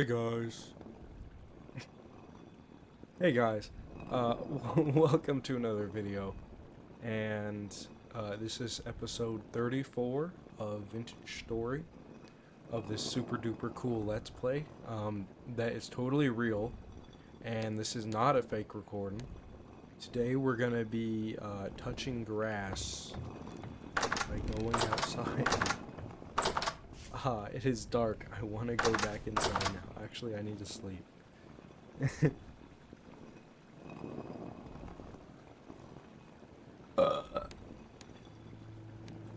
Hey guys. Hey guys. Welcome to another video. And this is episode 34 of Vintage Story of this super duper cool Let's Play. That is totally real. And this is not a fake recording. Today we're gonna be touching grass by going outside. It is dark. I want to go back inside now. Actually, I need to sleep.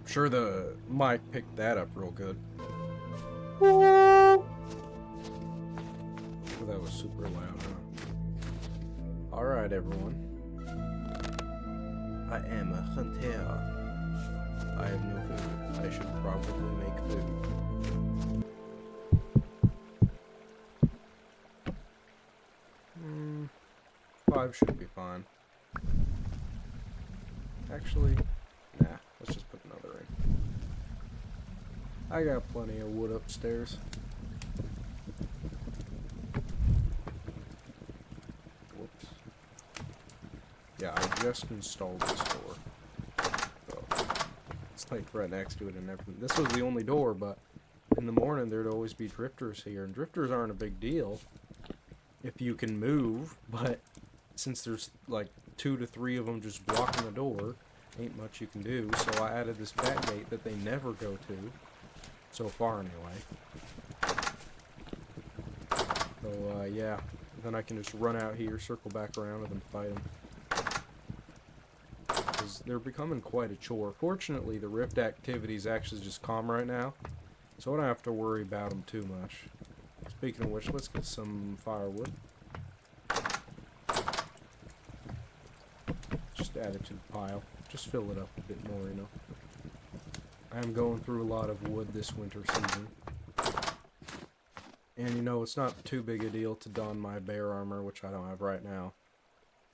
Sure the mic picked that up real good. Oh, that was super loud, huh? Alright, everyone. I am a hunter. I have no food. I should probably make food. 5 should be fine. Actually, nah, let's just put another in. I got plenty of wood upstairs. Whoops. Yeah, I just installed this door. So, it's like right next to it and everything. This was the only door, but in the morning there'd always be drifters here, and drifters aren't a big deal if you can move, but since there's like 2 to 3 of them just blocking the door, ain't much you can do. So I added this back gate that they never go to, so far anyway. So yeah, then I can just run out here, circle back around, and then fight them. Because they're becoming quite a chore. Fortunately, the rift activity is actually just calm right now, so I don't have to worry about them too much. Speaking of which, let's get some firewood. Just add it to the pile. Just fill it up a bit more, you know. I'm going through a lot of wood this winter season. And you know, it's not too big a deal to don my bear armor, which I don't have right now,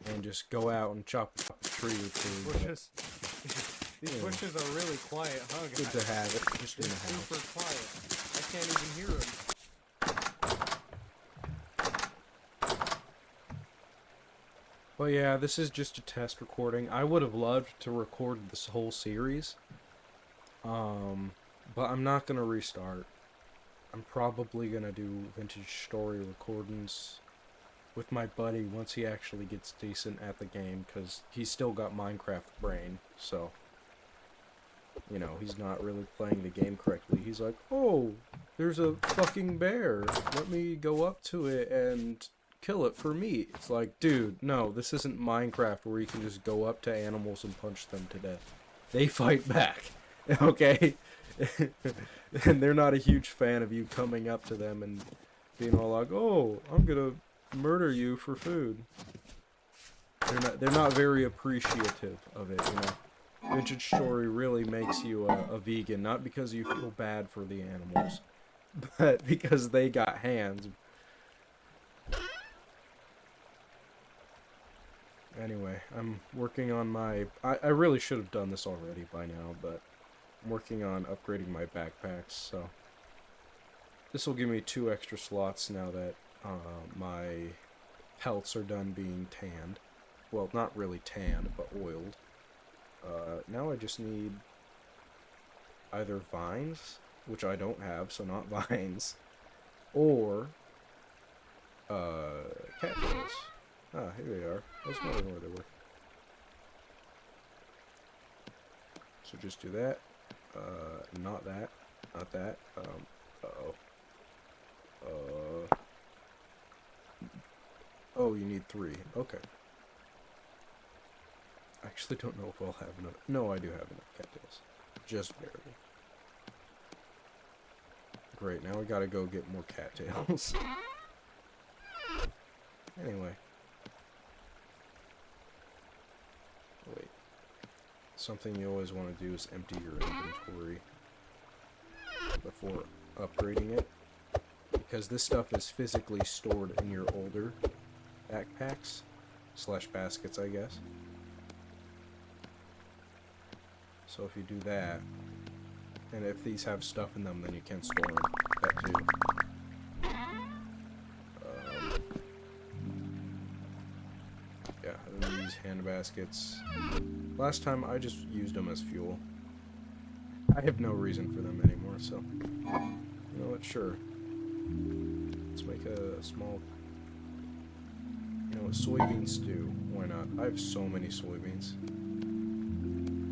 and just go out and chop a tree or two. Bushes. These bushes are really quiet, huh, guys? Good to have it, just in the house. Super quiet. I can't even hear them. But yeah, this is just a test recording. I would have loved to record this whole series, but I'm not gonna restart. I'm probably gonna do Vintage Story recordings with my buddy once he actually gets decent at the game, because he's still got Minecraft brain, so, you know, he's not really playing the game correctly. He's like, oh, there's a fucking bear. Let me go up to it and kill it for meat. It's like, dude, no, this isn't Minecraft where you can just go up to animals and punch them to death. They fight back, okay? And they're not a huge fan of you coming up to them and being all like, oh, I'm gonna murder you for food. They're not very appreciative of it, you know. Vintage Story really makes you a vegan, not because you feel bad for the animals, but because they got hands. Anyway, I'm working on my... I really should have done this already by now, but I'm working on upgrading my backpacks, so... This will give me 2 extra slots now that my pelts are done being tanned. Well, not really tanned, but oiled. Now I just need either vines, which I don't have, so not vines, or cattails. Ah, here they are. I was wondering where they were. So just do that. Not that. Not that. Uh-oh. Oh, you need 3. Okay. I actually don't know if I'll have enough. No, I do have enough cattails. Just barely. Great, now we gotta go get more cattails. Anyway. Wait. Something you always want to do is empty your inventory before upgrading it, because this stuff is physically stored in your older backpacks / baskets, I guess. So if you do that, and if these have stuff in them, then you can store them. That too. hand baskets. Last time I just used them as fuel. I have no reason for them anymore, so you know what? Sure. Let's make a small, you know, soybean stew. Why not? I have so many soybeans.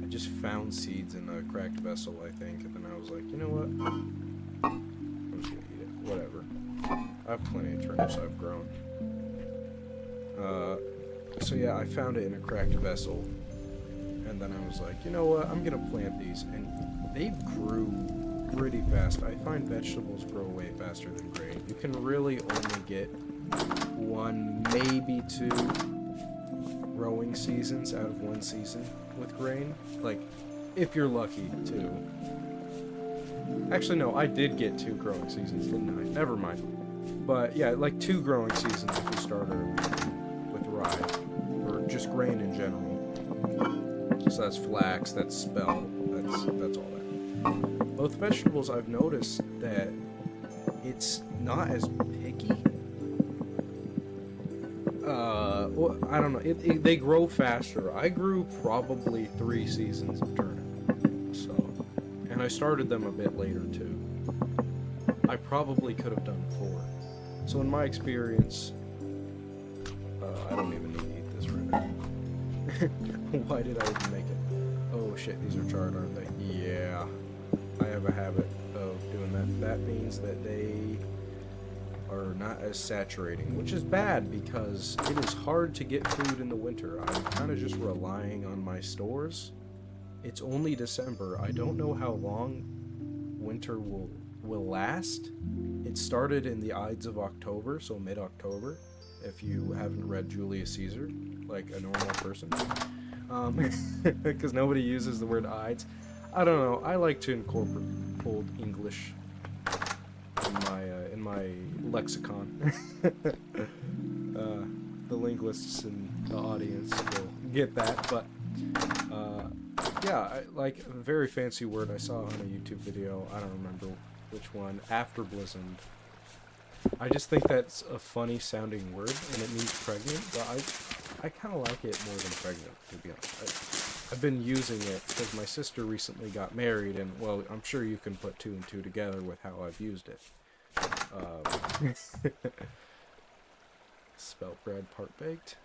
I just found seeds in a cracked vessel, I think, and then I was like, you know what? I'm just gonna eat it. Whatever. I have plenty of turnips I've grown. So yeah, I found it in a cracked vessel, and then I was like, you know what? I'm gonna plant these, and they grew pretty fast. I find vegetables grow way faster than grain. You can really only get 1, maybe 2 growing seasons out of 1 season with grain. Like, if you're lucky, too. Actually, no, I did get 2 growing seasons, didn't I? Never mind. But yeah, like 2 growing seasons if you start early with rye, or just grain in general. So that's flax, that's spelt, that's all that. Both vegetables, I've noticed that it's not as picky. Well, I don't know. They grow faster. I grew probably 3 seasons of turnip, so, and I started them a bit later too. I probably could have done 4. So in my experience, I don't even need to eat this right now. Why did I even make it? Oh shit, these are charred, aren't they? Yeah. I have a habit of doing that. That means that they are not as saturating, which is bad because it is hard to get food in the winter. I'm kind of just relying on my stores. It's only December. I don't know how long winter will last. It started in the Ides of October, so mid-October, if you haven't read Julius Caesar, like a normal person. Because nobody uses the word Ides. I don't know. I like to incorporate Old English in my lexicon. The linguists in the audience will get that, but yeah, like a very fancy word I saw on a YouTube video. I don't remember which one. After Blizzard. I just think that's a funny sounding word, and it means pregnant, but I kind of like it more than pregnant, to be honest. I've been using it because my sister recently got married, and, well, I'm sure you can put 2 and 2 together with how I've used it. Spelt bread, part baked.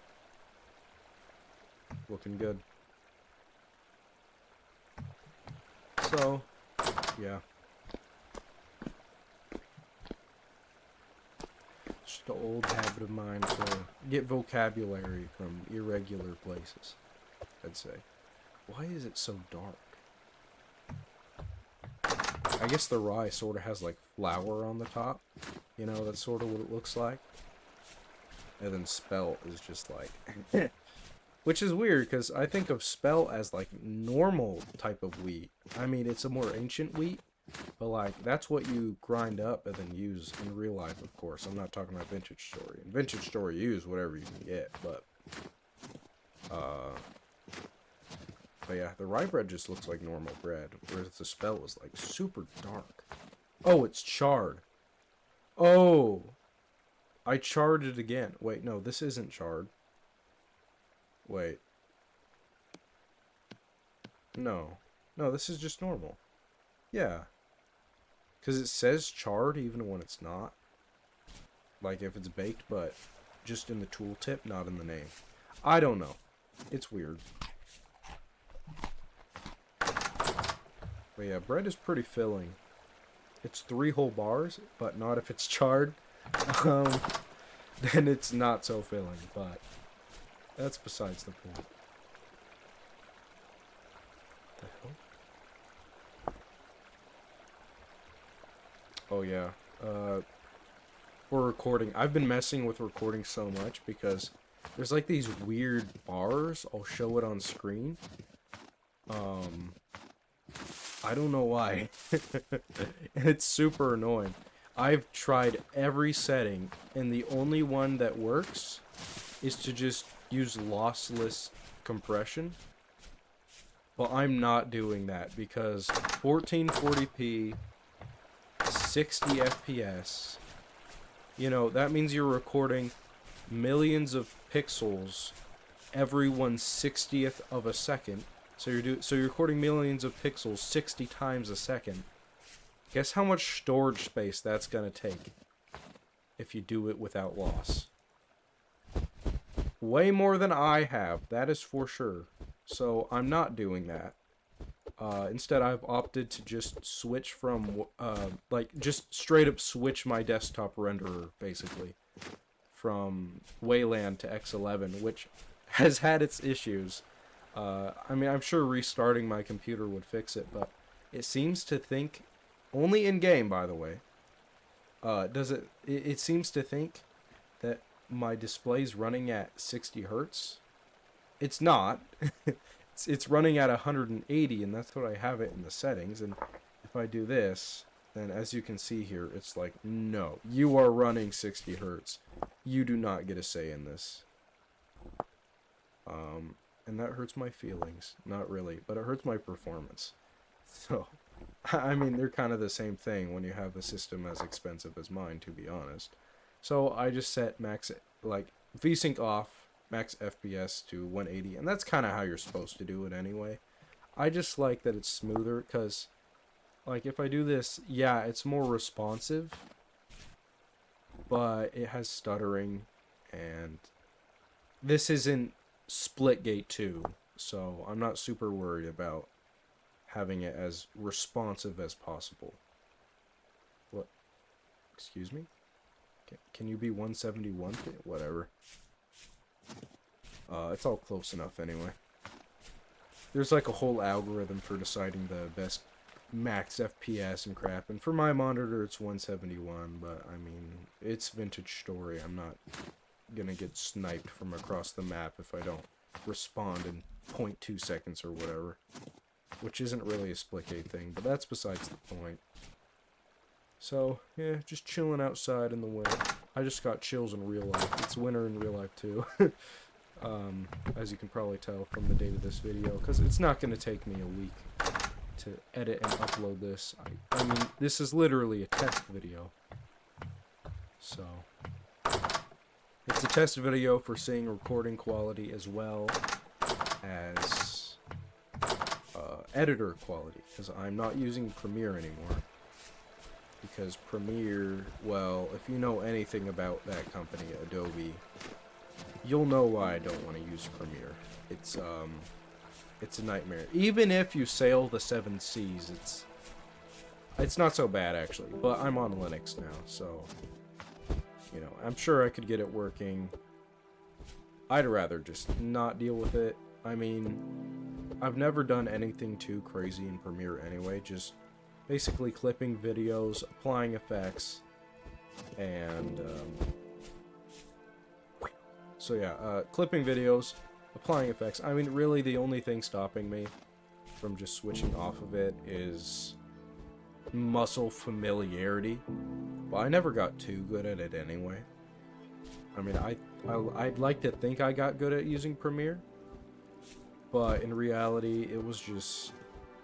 Looking good. So, yeah. Just an old habit of mine to get vocabulary from irregular places, I'd say. Why is it so dark? I guess the rye sort of has like flour on the top. You know, that's sort of what it looks like. And then spelt is just like... Which is weird, because I think of spelt as like normal type of wheat. I mean, it's a more ancient wheat. But, like, that's what you grind up and then use in real life, of course. I'm not talking about Vintage Story. In Vintage Story, you use whatever you can get, but yeah, the rye bread just looks like normal bread, whereas the spelt is, like, super dark. Oh, it's charred. Oh! I charred it again. Wait, no, this isn't charred. Wait. No. No, this is just normal. Yeah. Because it says charred even when it's not. Like if it's baked, but just in the tooltip, not in the name. I don't know. It's weird. But yeah, bread is pretty filling. It's 3 whole bars, but not if it's charred. Then it's not so filling, but that's besides the point. What the hell? Oh yeah, for recording, I've been messing with recording so much because there's like these weird bars. I'll show it on screen. I don't know why. And it's super annoying. I've tried every setting, and the only one that works is to just use lossless compression. But I'm not doing that because 1440p 60 FPS, you know, that means you're recording millions of pixels every 1/60th of a second. So you're recording millions of pixels 60 times a second. Guess how much storage space that's gonna take if you do it without loss. Way more than I have, that is for sure. So I'm not doing that. Instead, I've opted to just switch from, like, just straight up switch my desktop renderer, basically, from Wayland to x11, which has had its issues. I mean, I'm sure restarting my computer would fix it, but it seems to think, only in-game, by the way, it seems to think that my display's running at 60 hertz. It's not. It's running at 180, and that's what I have it in the settings. And if I do this, then as you can see here, it's like, no, you are running 60 hertz. You do not get a say in this. And that hurts my feelings. Not really, but it hurts my performance. So, I mean, they're kind of the same thing when you have a system as expensive as mine, to be honest. So I just set max, like, VSync off, max FPS to 180, and that's kind of how you're supposed to do it anyway. I just like that it's smoother, because, like, if I do this, yeah, it's more responsive, but it has stuttering, and this isn't Splitgate 2, so I'm not super worried about having it as responsive as possible. What? Excuse me? Can you be 171? Whatever. It's all close enough anyway. There's like a whole algorithm for deciding the best max FPS and crap, and for my monitor it's 171, but I mean, it's Vintage Story. I'm not gonna get sniped from across the map if I don't respond in 0.2 seconds or whatever. Which isn't really a Splitgate thing, but that's besides the point. So, yeah, just chilling outside in the winter. I just got chills in real life. It's winter in real life, too. As you can probably tell from the date of this video, because it's not going to take me a week to edit and upload this. I mean, this is literally a test video. So, it's a test video for seeing recording quality as well as editor quality, because I'm not using Premiere anymore. Because Premiere, well, if you know anything about that company, Adobe, you'll know why I don't want to use Premiere. It's a nightmare. Even if you sail the 7 seas, it's not so bad actually. But I'm on Linux now, so you know, I'm sure I could get it working. I'd rather just not deal with it. I mean, I've never done anything too crazy in Premiere anyway, just basically clipping videos, applying effects, and so yeah, clipping videos, applying effects. I mean, really the only thing stopping me from just switching off of it is muscle familiarity, but I never got too good at it anyway. I mean, I'd like to think I got good at using Premiere, but in reality, it was just,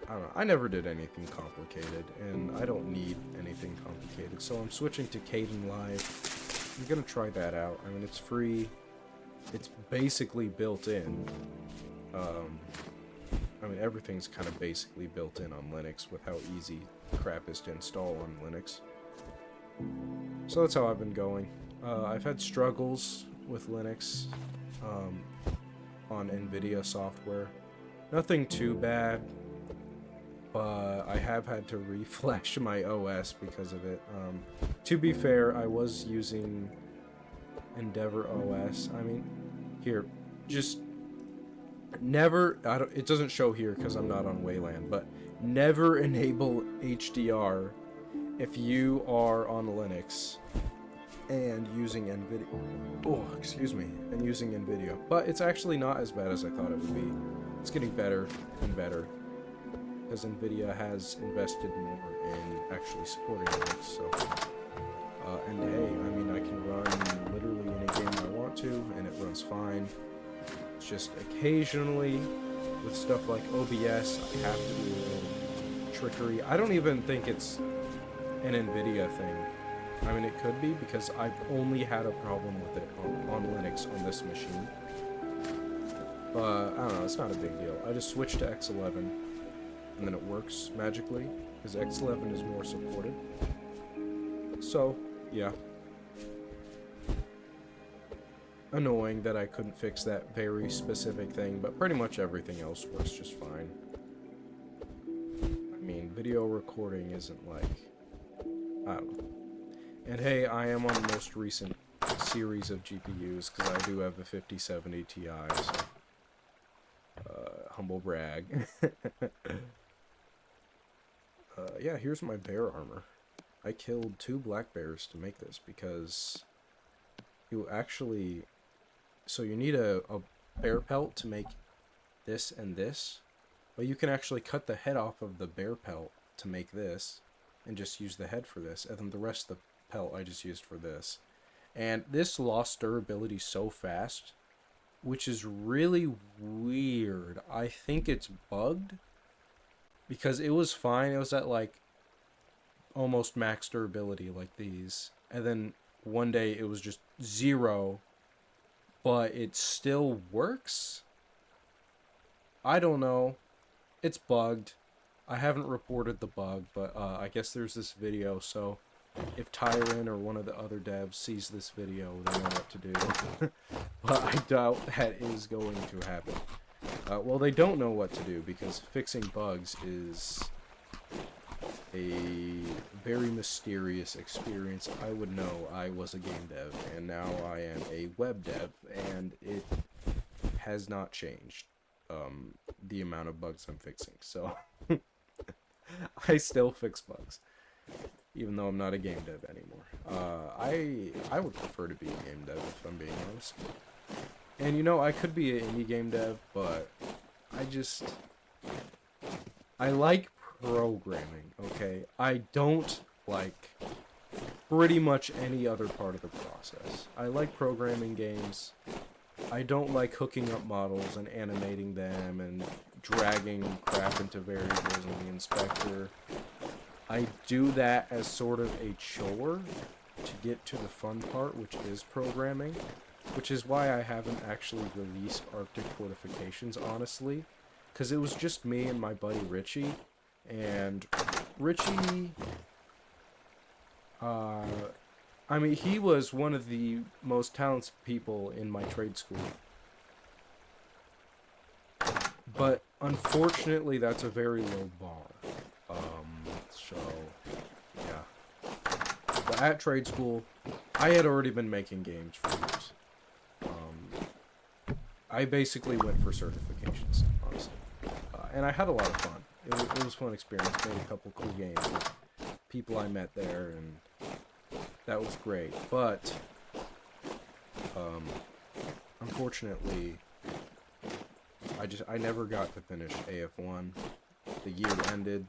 I don't know, I never did anything complicated, and I don't need anything complicated, so I'm switching to Kdenlive. I'm gonna try that out. I mean, it's free, it's basically built in. I mean, everything's kind of basically built in on Linux with how easy crap is to install on Linux. So that's how I've been going. I've had struggles with Linux on NVIDIA software. Nothing too bad, but I have had to reflash my OS because of it. To be fair, I was using Endeavor OS. I mean, here, just never, it doesn't show here because I'm not on Wayland, but never enable HDR if you are on Linux and using NVIDIA. Oh, excuse me, and using NVIDIA. But it's actually not as bad as I thought it would be. It's getting better and better because NVIDIA has invested more in actually supporting Linux. So, and hey, I mean, I can run literally any game I want to, and it runs fine. It's just occasionally with stuff like OBS, I have to do a little trickery. I don't even think it's an NVIDIA thing. I mean, it could be, because I've only had a problem with it on Linux on this machine. But, I don't know, it's not a big deal. I just switched to x11, and then it works magically, because x11 is more supported. So, yeah. Annoying that I couldn't fix that very specific thing, but pretty much everything else works just fine. I mean, video recording isn't like... I don't know. And hey, I am on the most recent series of GPUs, because I do have a 5070 Ti, so... humble brag. Yeah, here's my bear armor. I killed 2 black bears to make this, because... you actually... So you need a bear pelt to make this and this, but you can actually cut the head off of the bear pelt to make this, and just use the head for this, and then the rest of the pelt I just used for this. And this lost durability so fast, which is really weird. I think it's bugged, because it was fine. It was at like almost max durability like these, and then one day it was just 0, but it still works? I don't know. It's bugged. I haven't reported the bug, but I guess there's this video, so if Tyron or one of the other devs sees this video, they know what to do. But I doubt that is going to happen. Well, they don't know what to do, because fixing bugs is a very mysterious experience. I would know I was a game dev, and now I am a web dev, and it has not changed the amount of bugs I'm fixing. So I still fix bugs, even though I'm not a game dev anymore. I would prefer to be a game dev, if I'm being honest. And you know, I could be an indie game dev, but I like programming, okay? I don't like pretty much any other part of the process. I like programming games. I don't like hooking up models and animating them and dragging crap into variables in the inspector. I do that as sort of a chore to get to the fun part, which is programming, which is why I haven't actually released Arctic Fortifications, honestly, because it was just me and my buddy Richie. And Richie, I mean, he was one of the most talented people in my trade school. But unfortunately, that's a very low bar. So, yeah. But at trade school, I had already been making games for years. I basically went for certifications, honestly. And I had a lot of fun. It was a fun experience. Made a couple cool games with people I met there, and that was great. But unfortunately, I never got to finish AF1. The year ended,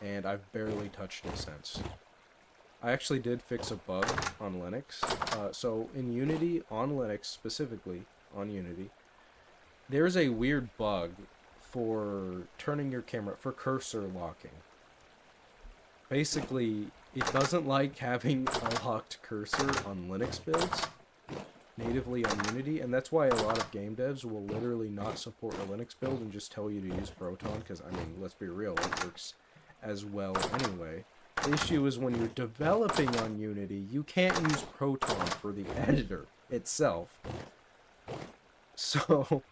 and I've barely touched it since. I actually did fix a bug on Linux. So in Unity, on Linux specifically, on Unity, there's a weird bug for turning your camera, for cursor locking. Basically, it doesn't like having a locked cursor on Linux builds natively on Unity, and that's why a lot of game devs will literally not support a Linux build and just tell you to use Proton, because, I mean, let's be real, it works as well anyway. The issue is when you're developing on Unity, you can't use Proton for the editor itself. So,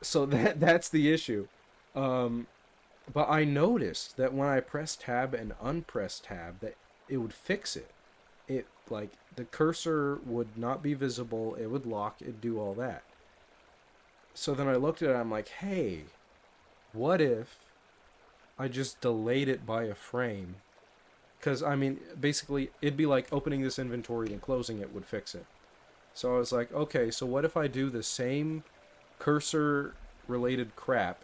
that's the issue. But I noticed that when I press tab and unpress tab, that it would fix it. It, like, the cursor would not be visible, it would lock, it'd do all that. So then I looked at it, I'm like, hey, what if I just delayed it by a frame? Because, I mean, basically, it'd be like opening this inventory and closing it would fix it. So I was like, okay, so what if I do the same cursor-related crap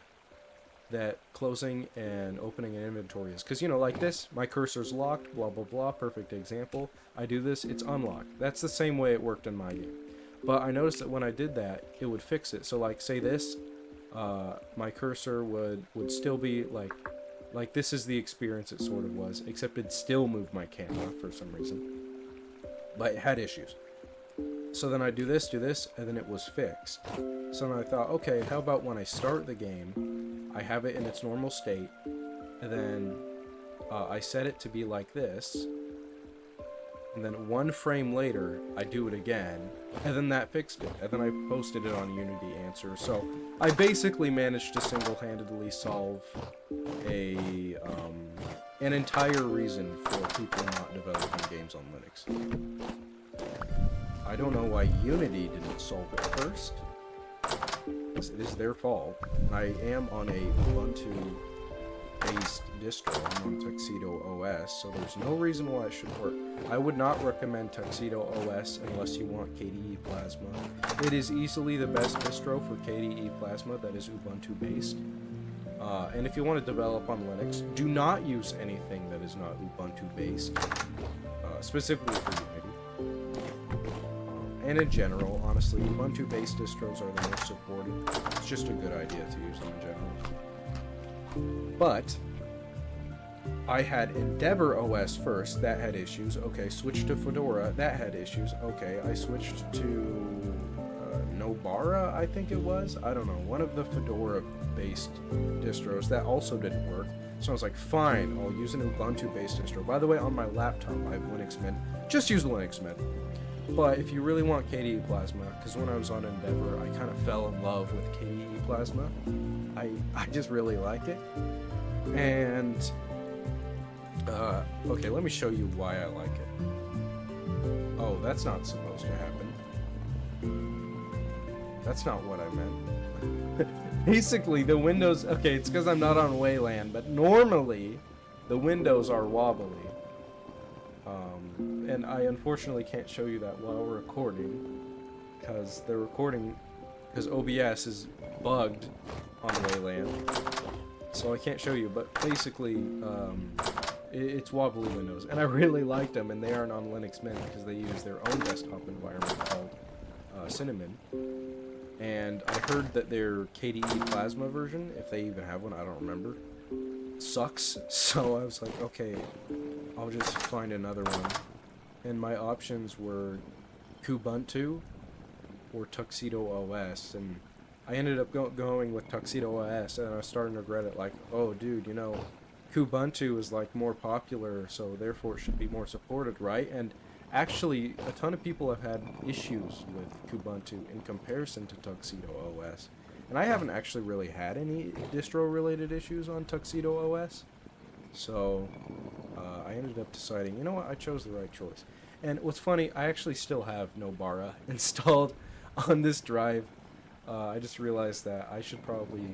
that closing and opening an inventory is? Because, you know, like this, my cursor's locked, blah, blah, blah, perfect example. I do this, it's unlocked. That's the same way it worked in my game. But I noticed that when I did that, it would fix it. So, like, say this, my cursor would still be, like this is the experience it sort of was, except it'd still move my camera for some reason. But it had issues. So then I do this, and then it was fixed. So then I thought, okay, how about when I start the game, I have it in its normal state, and then I set it to be like this, and then 1 frame later, I do it again, and then that fixed it, and then I posted it on Unity Answer. So I basically managed to single-handedly solve an entire reason for people not developing games on Linux. I don't know why Unity didn't solve it first. It is their fault. I am on a Ubuntu-based distro. I'm on Tuxedo OS, so there's no reason why it should work. I would not recommend Tuxedo OS unless you want KDE Plasma. It is easily the best distro for KDE Plasma that is Ubuntu-based. And if you want to develop on Linux, do not use anything that is not Ubuntu-based, specifically for Unity. And in general, honestly, Ubuntu-based distros are the most supported. It's just a good idea to use them in general. But I had Endeavor OS first, that had issues. Okay, switched to Fedora, that had issues. Okay, I switched to Nobara, I think it was. I don't know, one of the Fedora-based distros, that also didn't work. So I was like, fine, I'll use an Ubuntu-based distro. By the way, on my laptop, I have Linux Mint. Just use Linux Mint. But if you really want KDE Plasma, because when I was on Endeavor, I kind of fell in love with KDE Plasma. I just really like it. And, okay, let me show you why I like it. Oh, that's not supposed to happen. That's not what I meant. Basically, the windows... Okay, it's because I'm not on Wayland, but normally, the windows are wobbly. And I unfortunately can't show you that while we're recording, because the recording... Because OBS is bugged on Wayland, so I can't show you, but basically, it's wobbly windows, and I really liked them, and they aren't on Linux Mint because they use their own desktop environment called Cinnamon. And I heard that their KDE Plasma version, if they even have one, I don't remember, sucks. So I was like, okay, I'll just find another one. And my options were Kubuntu or Tuxedo OS, and I ended up going with Tuxedo OS, and I was starting to regret it, like, oh dude, you know, Kubuntu is like more popular, so therefore it should be more supported, right? And actually, a ton of people have had issues with Kubuntu in comparison to Tuxedo OS. And I haven't actually really had any distro-related issues on Tuxedo OS. So, I ended up deciding, you know what, I chose the right choice. And what's funny, I actually still have Nobara installed on this drive. I just realized that I should probably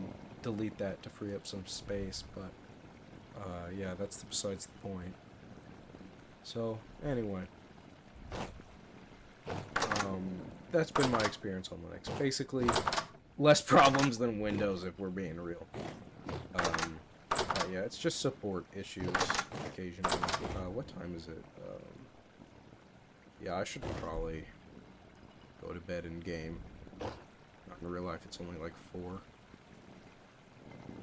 delete that to free up some space, but, yeah, that's besides the point. So, anyway. That's been my experience on Linux. Basically, less problems than Windows, if we're being real. Yeah, it's just support issues occasionally. What time is it? Yeah, I should probably go to bed and game. Not in real life, it's only like 4.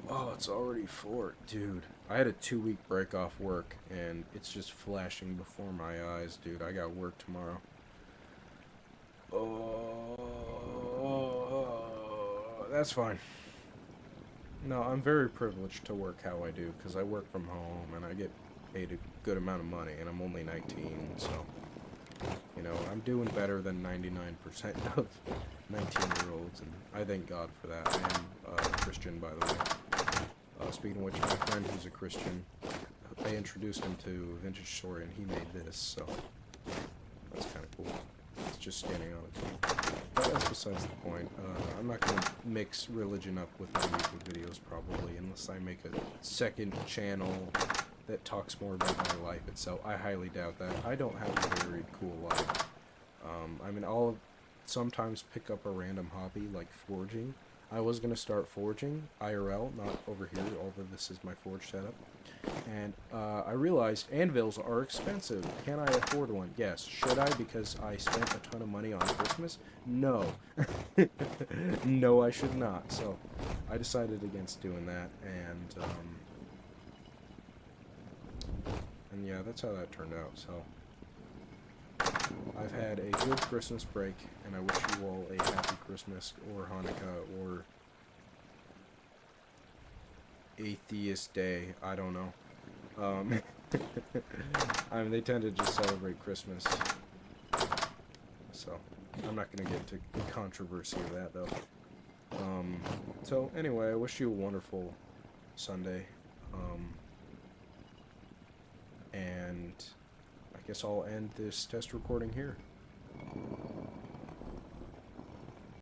Oh, it's already 4. Dude, I had a 2-week break off work, and it's just flashing before my eyes, dude. I got work tomorrow. Oh, that's fine. No, I'm very privileged to work how I do, because I work from home, and I get paid a good amount of money, and I'm only 19, so, you know, I'm doing better than 99% of 19-year-olds, and I thank God for that. I am a Christian, by the way. Speaking of which, my friend who's a Christian, I introduced him to Vintage Story, and he made this, so that's kind of cool. It's just standing on a table. But that's besides the point. I'm not going to mix religion up with my YouTube videos, probably, unless I make a second channel that talks more about my life itself. I highly doubt that. I don't have a very cool life. I mean, I'll sometimes pick up a random hobby, like forging. I was going to start forging, IRL, not over here, although this is my forge setup. And I realized anvils are expensive. Can I afford one? Yes. Should I because I spent a ton of money on Christmas? No. No, I should not. So I decided against doing that, and yeah, that's how that turned out. So I've had a good Christmas break, and I wish you all a happy Christmas, or Hanukkah, or Atheist Day. I don't know. I mean, they tend to just celebrate Christmas. So, I'm not going to get into the controversy of that, though. So, anyway, I wish you a wonderful Sunday. And I guess I'll end this test recording here.